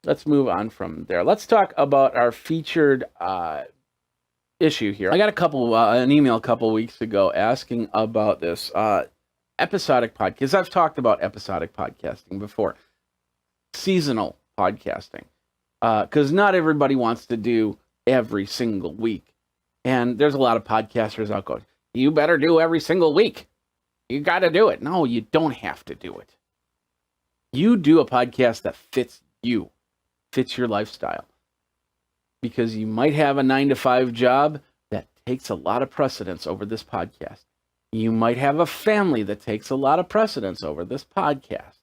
let's move on from there. Let's talk about our featured issue here. I got an email a couple weeks ago asking about this episodic podcast. I've talked about episodic podcasting before, seasonal podcasting, because not everybody wants to do every single week. And there's a lot of podcasters out going, you better do every single week. You got to do it. No, you don't have to do it. You do a podcast that fits you, fits your lifestyle. Because you might have a 9-to-5 job that takes a lot of precedence over this podcast. You might have a family that takes a lot of precedence over this podcast.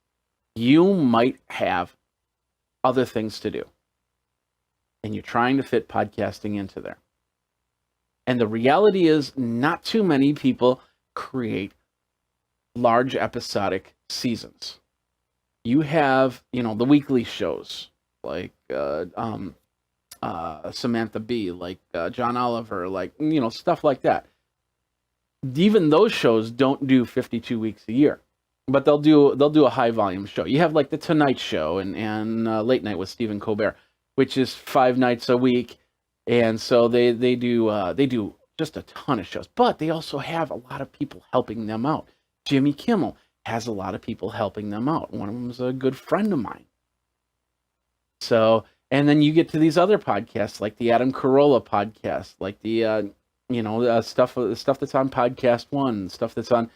You might have other things to do. And you're trying to fit podcasting into there. And the reality is, not too many people create large episodic seasons. You have, the weekly shows like Samantha Bee, like John Oliver, like, stuff like that. Even those shows don't do 52 weeks a year, but they'll do a high volume show. You have like the Tonight Show and Late Night with Stephen Colbert, which is 5 nights a week. And so they do just a ton of shows, but they also have a lot of people helping them out. Jimmy Kimmel has a lot of people helping them out. One of them is a good friend of mine. So, and then you get to these other podcasts like the Adam Carolla podcast, like the stuff that's on Podcast One, stuff that's on,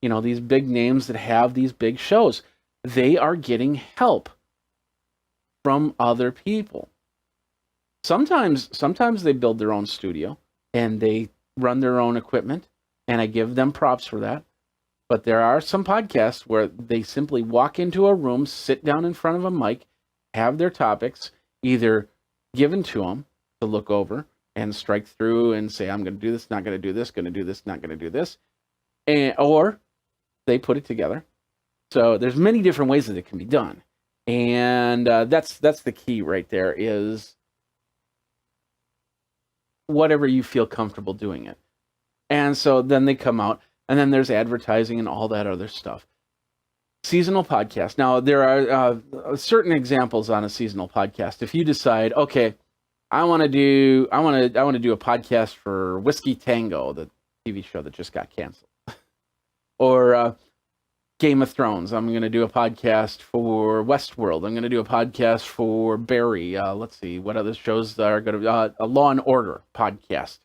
these big names that have these big shows. They are getting help from other people. Sometimes they build their own studio and they run their own equipment, and I give them props for that. But there are some podcasts where they simply walk into a room, sit down in front of a mic, have their topics either given to them to look over and strike through and say, I'm going to do this, not going to do this, going to do this, not going to do this, or they put it together. So there's many different ways that it can be done. And that's the key right there, is whatever you feel comfortable doing it. And so then they come out, and then there's advertising and all that other stuff. Seasonal podcast. Now, there are certain examples on a seasonal podcast. If you decide, okay, I want to do a podcast for Whiskey Tango, the TV show that just got canceled, or Game of Thrones. I'm going to do a podcast for Westworld. I'm going to do a podcast for Barry. Let's see what other shows are going to a Law and Order podcast,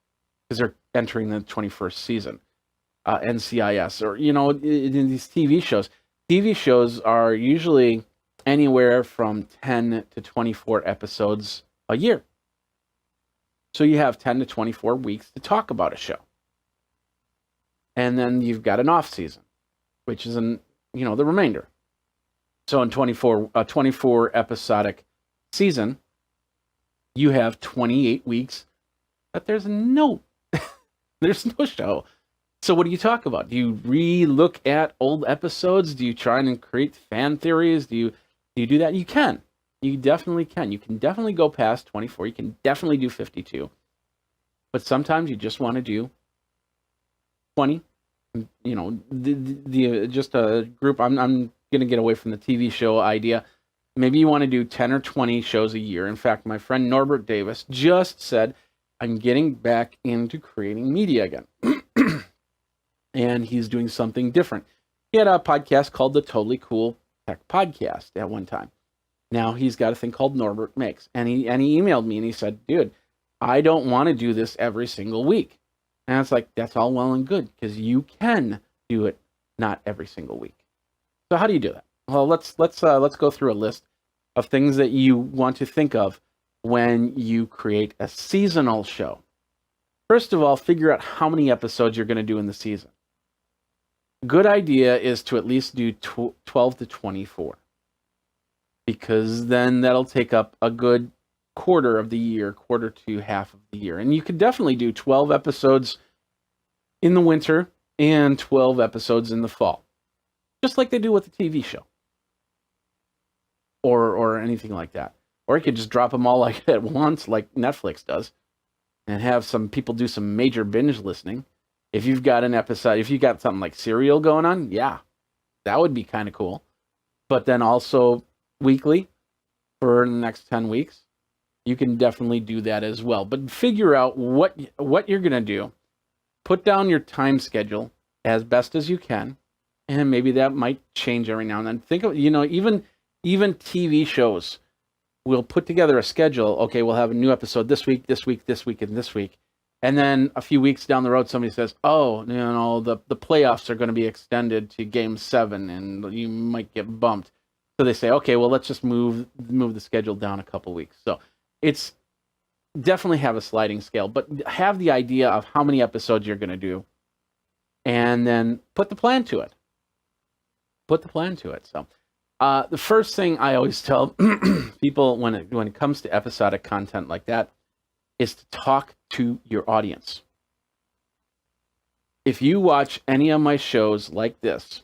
because they're entering the 21st season. NCIS, or in these TV shows. TV shows are usually anywhere from 10 to 24 episodes a year. So you have 10 to 24 weeks to talk about a show. And then you've got an off season, which is the remainder. So in 24 episodic season, you have 28 weeks that there's no show. So what do you talk about? Do you re-look at old episodes? Do you try and create fan theories? Do you do that? You can. You definitely can. You can definitely go past 24. You can definitely do 52. But sometimes you just want to do 20. Just a group. I'm going to get away from the TV show idea. Maybe you want to do 10 or 20 shows a year. In fact, my friend Norbert Davis just said, I'm getting back into creating media again. And he's doing something different. He had a podcast called the Totally Cool Tech Podcast at one time. Now he's got a thing called Norbert Makes. And he emailed me and he said, dude, I don't want to do this every single week. And it's like, that's all well and good, because you can do it not every single week. So how do you do that? Well, let's go through a list of things that you want to think of when you create a seasonal show. First of all, figure out how many episodes you're going to do in the season. Good idea is to at least do 12 to 24, because then that'll take up a good quarter of the year, quarter to half of the year. And you could definitely do 12 episodes in the winter and 12 episodes in the fall, just like they do with the TV show or anything like that. Or you could just drop them all like at once, like Netflix does, and have some people do some major binge listening. If you've got an episode, if you got something like Serial going on, yeah, that would be kind of cool. But then also weekly for the next 10 weeks, you can definitely do that as well. But figure out what you're going to do. Put down your time schedule as best as you can, and maybe that might change every now and then. Think of, even TV shows will put together a schedule. Okay, we'll have a new episode this week, this week, this week, and this week. And then a few weeks down the road, somebody says, oh, the playoffs are going to be extended to Game 7, and you might get bumped. So they say, okay, well, let's just move the schedule down a couple weeks. So it's definitely have a sliding scale, but have the idea of how many episodes you're going to do, and then put the plan to it. So the first thing I always tell people when it comes to episodic content like that is to talk to your audience. If you watch any of my shows like this,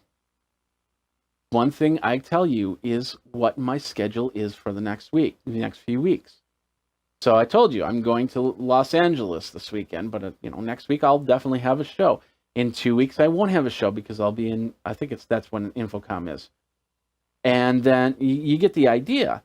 one thing I tell you is what my schedule is for the next few weeks. So I told you I'm going to Los Angeles this weekend, but next week I'll definitely have a show. In 2 weeks I won't have a show because I'll be in. I think that's when Infocom is, and then you get the idea.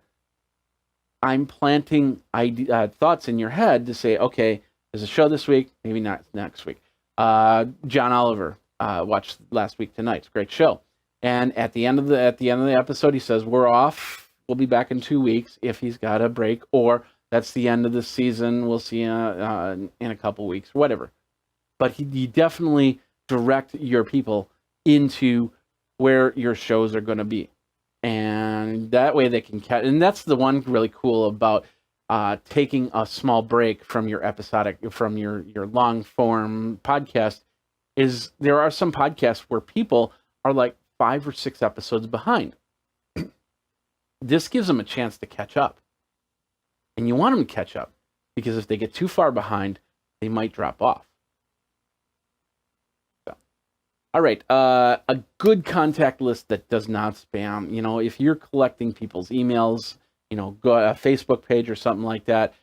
I'm planting thoughts in your head to say, okay, there's a show this week, maybe not next week. John Oliver watched last week tonight. It's a great show. And at the end of the episode, he says, we're off. We'll be back in 2 weeks if he's got a break, or that's the end of the season. We'll see in a couple weeks, whatever. But you definitely direct your people into where your shows are going to be. And that way they can catch. And that's the one really cool about taking a small break from your long form podcast is there are some podcasts where people are like 5 or 6 episodes behind. This gives them a chance to catch up. And you want them to catch up because if they get too far behind, they might drop off. So, all right. A good contact list that does not spam. If you're collecting people's emails, go a Facebook page or something like that.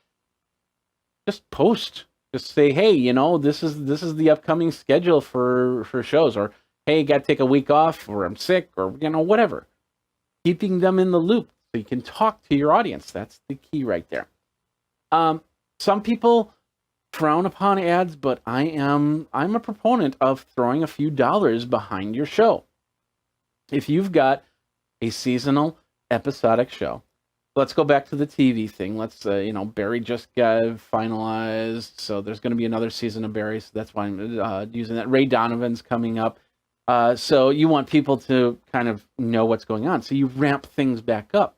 Just post. Just say, hey, this is the upcoming schedule for shows, or hey, got to take a week off, or I'm sick, or whatever. Keeping them in the loop so you can talk to your audience. That's the key right there. Some people frown upon ads, but I'm a proponent of throwing a few dollars behind your show. If you've got a seasonal episodic show, let's go back to the TV thing. Let's Barry just got finalized, so there's going to be another season of Barry, so that's why I'm using that. Ray Donovan's coming up. So you want people to kind of know what's going on. So you ramp things back up.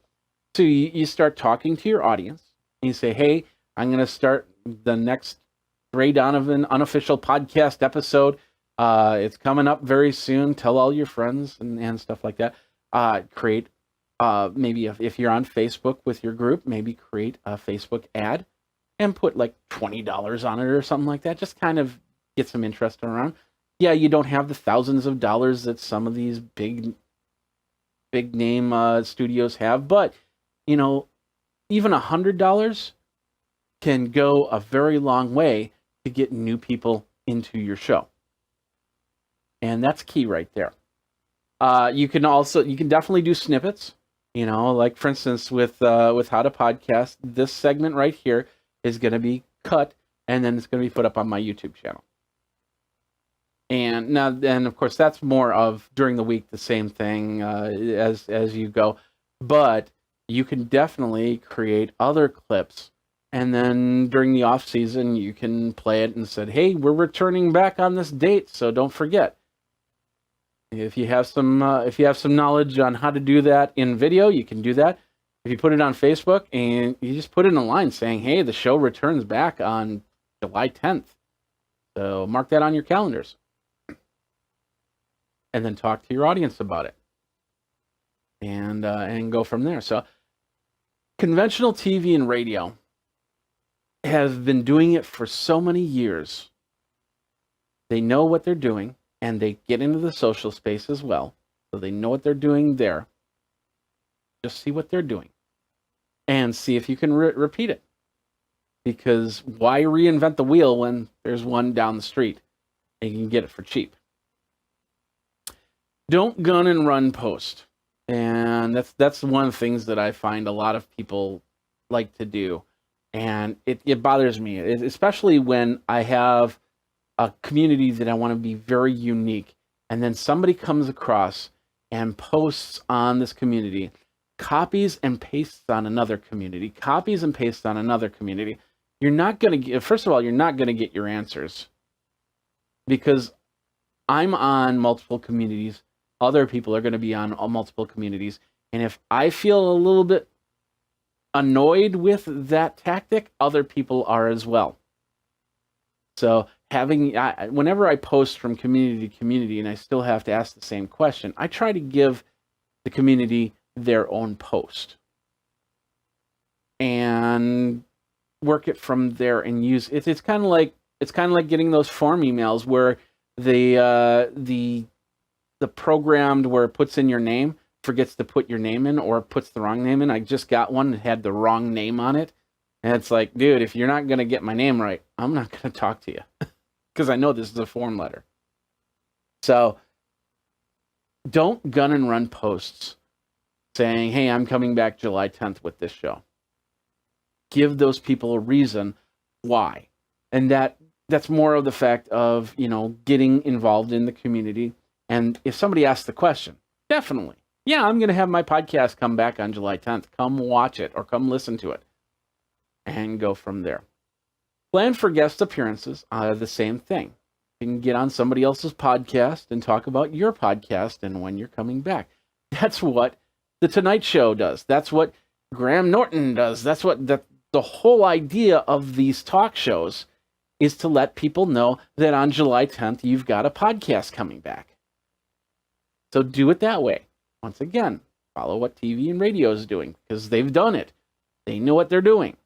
So you start talking to your audience. And you say, hey, I'm going to start the next Ray Donovan unofficial podcast episode. It's coming up very soon. Tell all your friends and stuff like that. Create, maybe if you're on Facebook with your group, maybe create a Facebook ad and put like $20 on it or something like that. Just kind of get some interest around. Yeah, you don't have the thousands of dollars that some of these big name studios have, but even $100 can go a very long way to get new people into your show, and that's key right there. You can definitely do snippets. Like for instance with How to Podcast, this segment right here is going to be cut, and then it's going to be put up on my YouTube channel. And now, then, of course, that's more of during the week, the same thing as you go. But you can definitely create other clips. And then during the off season, you can play it and say, hey, we're returning back on this date, so don't forget. If you have some knowledge on how to do that in video, you can do that. If you put it on Facebook and you just put in a line saying, hey, the show returns back on July 10th. So mark that on your calendars. And then talk to your audience about it, and go from there. So, conventional TV and radio have been doing it for so many years. They know what they're doing, and they get into the social space as well, so they know what they're doing there. Just see what they're doing, and see if you can repeat it. Because why reinvent the wheel when there's one down the street, and you can get it for cheap? Don't gun and run post. And that's one of the things that I find a lot of people like to do. And it bothers me, especially when I have a community that I want to be very unique. And then somebody comes across and posts on this community, copies and pastes on another community, copies and pastes on another community. You're not going to get, first of all, you're not going to get your answers, because I'm on multiple communities. Other people are going to be on multiple communities. And if I feel a little bit annoyed with that tactic, other people are as well. So whenever I post from community to community and I still have to ask the same question, I try to give the community their own post and work it from there and use it. It's kind of like getting those form emails where the programmed where it puts in your name forgets to put your name in, or puts the wrong name in. I just got one that had the wrong name on it. And it's like, dude, if you're not going to get my name right, I'm not going to talk to you, because I know this is a form letter. So don't gun and run posts saying, hey, I'm coming back July 10th with this show. Give those people a reason why. And that's more of the fact of, getting involved in the community. And if somebody asks the question, definitely, yeah, I'm going to have my podcast come back on July 10th. Come watch it or come listen to it, and go from there. Plan for guest appearances. The same thing. You can get on somebody else's podcast and talk about your podcast and when you're coming back. That's what The Tonight Show does. That's what Graham Norton does. That's what the whole idea of these talk shows is, to let people know that on July 10th, you've got a podcast coming back. So do it that way. Once again, follow what TV and radio is doing, because they've done it. They know what they're doing.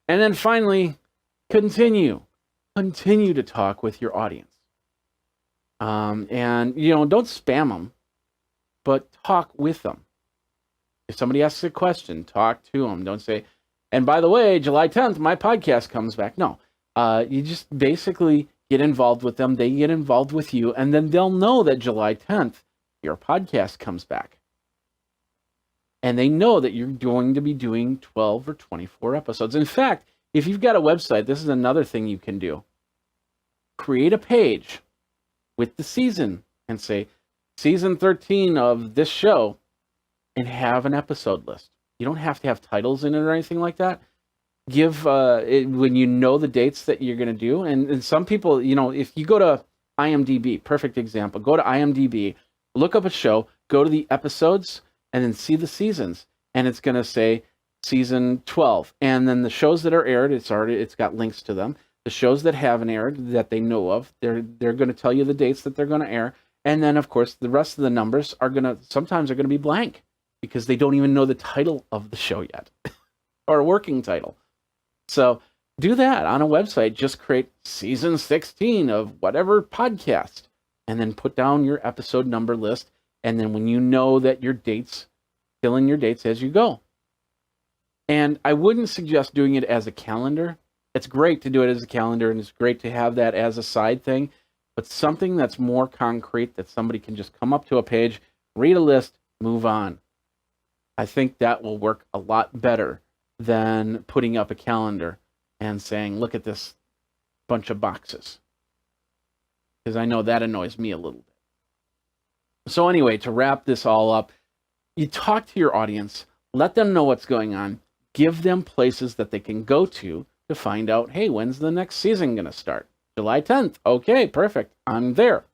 And then finally, continue to talk with your audience. And, don't spam them, but talk with them. If somebody asks a question, talk to them. Don't say, and by the way, July 10th, my podcast comes back. No, you just basically get involved with them. They get involved with you, and then they'll know that July 10th, your podcast comes back. And they know that you're going to be doing 12 or 24 episodes. In fact, if you've got a website, this is another thing you can do. Create a page with the season and say, season 13 of this show, and have an episode list. You don't have to have titles in it or anything like that. Give when you know the dates that you're going to do. And some people, if you go to IMDb, perfect example, go to IMDb, look up a show, go to the episodes, and then see the seasons. And it's going to say season 12. And then the shows that are aired, it's got links to them. The shows that haven't aired that they know of, they're going to tell you the dates that they're going to air. And then, of course, the rest of the numbers sometimes are going to be blank, because they don't even know the title of the show yet, or a working title. So do that on a website. Just create season 16 of whatever podcast, and then put down your episode number list. And then when you know that your dates, fill in your dates as you go. And I wouldn't suggest doing it as a calendar. It's great to do it as a calendar, and it's great to have that as a side thing, but something that's more concrete, that somebody can just come up to a page, read a list, move on. I think that will work a lot better than putting up a calendar and saying, look at this bunch of boxes. Because I know that annoys me a little bit. So anyway, to wrap this all up, you talk to your audience, let them know what's going on, give them places that they can go to find out, hey, when's the next season going to start? July 10th. Okay, perfect. I'm there.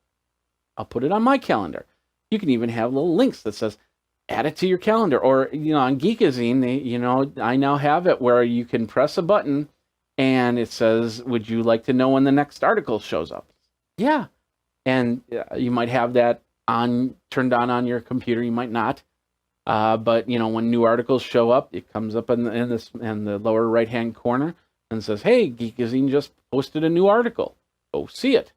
I'll put it on my calendar. You can even have little links that says, add it to your calendar. Or, on Geekazine, I now have it where you can press a button and it says, would you like to know when the next article shows up? Yeah. And you might have that turned on your computer. You might not. But, when new articles show up, it comes up in the lower right-hand corner and says, hey, Geekazine just posted a new article. Go see it.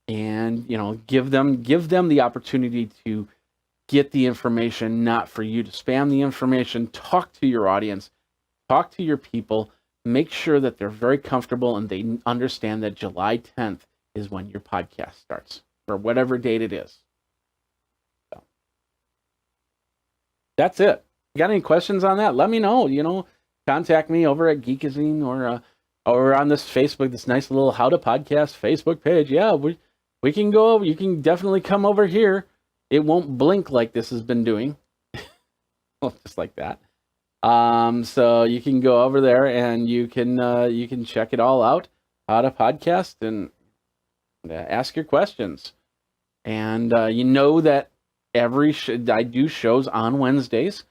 And, give them the opportunity to get the information, not for you to spam the information. Talk to your audience, talk to your people, make sure that they're very comfortable and they understand that July 10th is when your podcast starts, or whatever date it is. That's it. Got any questions on that? Let me know. Contact me over at Geekazine or on this Facebook, this nice little How to Podcast Facebook page. Yeah, we can go over. You can definitely come over here. It won't blink like this has been doing. Just like that. So you can go over there and you can check it all out. How to Podcast and ask your questions. And that I do shows on Wednesdays,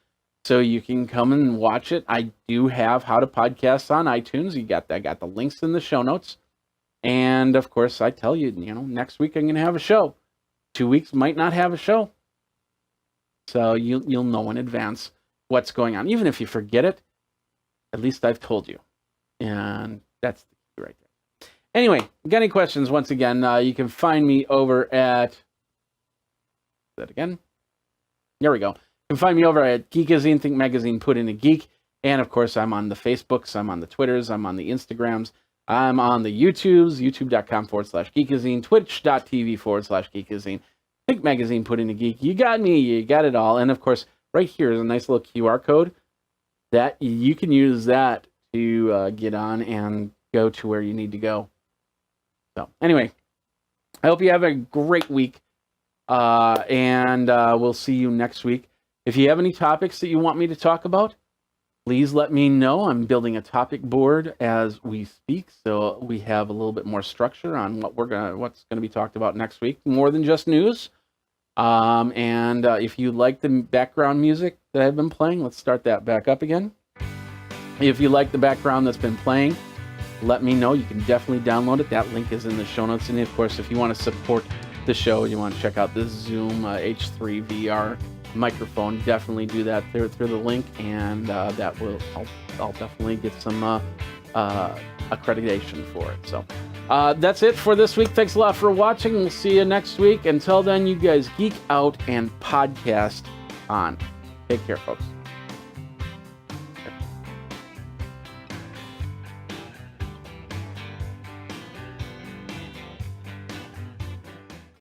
so you can come and watch it. I do have How to Podcast on iTunes. I got the links in the show notes. And of course, I tell you, next week I'm going to have a show. 2 weeks might not have a show. So you'll know in advance what's going on. Even if you forget it, at least I've told you. And that's the key right there. Anyway, got any questions? Once again, you can find me over at... That again. There we go. You can find me over at Geekazine, Think Magazine, Put in a Geek. And of course, I'm on the Facebooks, I'm on the Twitters, I'm on the Instagrams, I'm on the YouTubes, youtube.com/Geekazine, twitch.tv/Geekazine. Think Magazine, Put in a Geek. You got me, you got it all. And of course, right here is a nice little QR code that you can use that to get on and go to where you need to go. So anyway, I hope you have a great week. And we'll see you next week. If you have any topics that you want me to talk about, please let me know. I'm building a topic board as we speak, so we have a little bit more structure on what's gonna be talked about next week, more than just news. And if you like the background music that I've been playing, let's start that back up again. If you like the background that's been playing, let me know. You can definitely download it. That link is in the show notes. And of course, if you want to support the show, you want to check out this Zoom H3 VR microphone, definitely do that through the link, and that will I'll definitely get some accreditation for it. So that's it for this week. Thanks a lot for watching. We'll see you next week. Until then, you guys geek out and podcast on. Take care, folks.